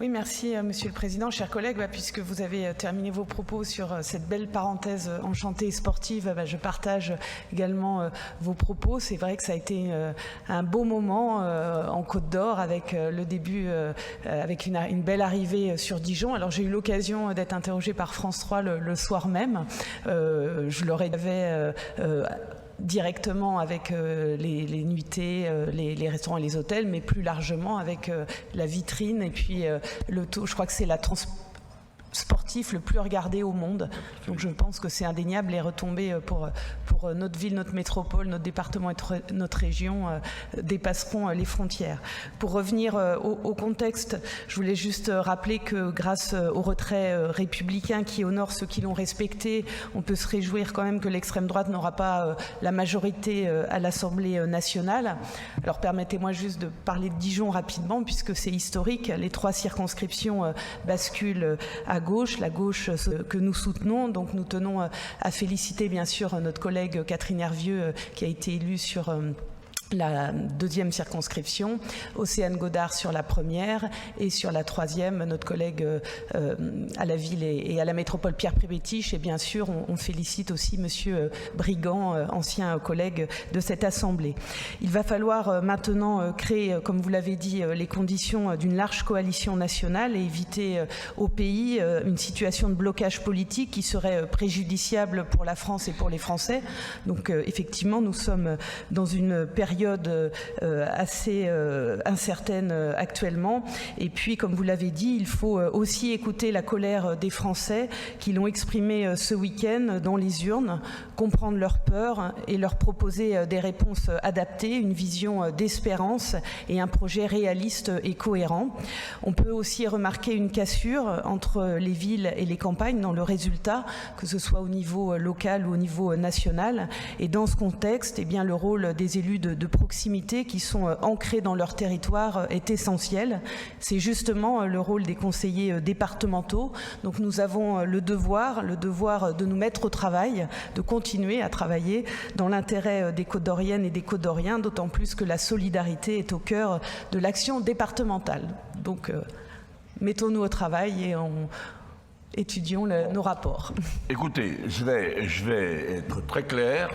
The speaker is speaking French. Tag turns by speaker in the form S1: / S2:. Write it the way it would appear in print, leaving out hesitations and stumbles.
S1: Oui, merci Monsieur le Président. Chers collègues, puisque vous avez terminé vos propos sur cette belle parenthèse enchantée et sportive, je partage également vos propos. C'est vrai que ça a été un beau moment en Côte d'Or avec le début, avec une belle arrivée sur Dijon. Alors j'ai eu l'occasion d'être interrogée par France 3 le soir même. Je leur avais directement avec les nuitées, les restaurants et les hôtels, mais plus largement avec la vitrine et puis le taux. Je crois que c'est la sportif le plus regardé au monde. Donc je pense que c'est indéniable. Les retombées pour notre ville, notre métropole, notre département et notre région dépasseront les frontières. Pour revenir au contexte, je voulais juste rappeler que grâce au retrait républicain qui honore ceux qui l'ont respecté, on peut se réjouir quand même que l'extrême droite n'aura pas la majorité à l'Assemblée nationale. Alors permettez-moi juste de parler de Dijon rapidement puisque c'est historique. Les 3 circonscriptions basculent à gauche, la gauche que nous soutenons. Donc nous tenons à féliciter bien sûr notre collègue Catherine Hervieux qui a été élue sur la 2e circonscription, Océane Godard sur la 1re et sur la 3e, notre collègue à la ville et à la métropole Pierre Prébétiche. Et bien sûr, on félicite aussi Monsieur Brigand, ancien collègue de cette Assemblée. Il va falloir maintenant créer, comme vous l'avez dit, les conditions d'une large coalition nationale et éviter au pays une situation de blocage politique qui serait préjudiciable pour la France et pour les Français. Donc effectivement, nous sommes dans une période assez incertaine actuellement. Et puis, comme vous l'avez dit, il faut aussi écouter la colère des Français qui l'ont exprimé ce week-end dans les urnes, comprendre leurs peurs et leur proposer des réponses adaptées, une vision d'espérance et un projet réaliste et cohérent. On peut aussi remarquer une cassure entre les villes et les campagnes dans le résultat, que ce soit au niveau local ou au niveau national. Et dans ce contexte, eh bien, le rôle des élus de proximité qui sont ancrés dans leur territoire est essentiel. C'est justement le rôle des conseillers départementaux. Donc nous avons le devoir de nous mettre au travail, de continuer à travailler dans l'intérêt des Côte-d'Oriennes et des Côte-d'Oriens, d'autant plus que la solidarité est au cœur de l'action départementale. Donc mettons-nous au travail et étudions nos rapports.
S2: Écoutez, je vais être très clair.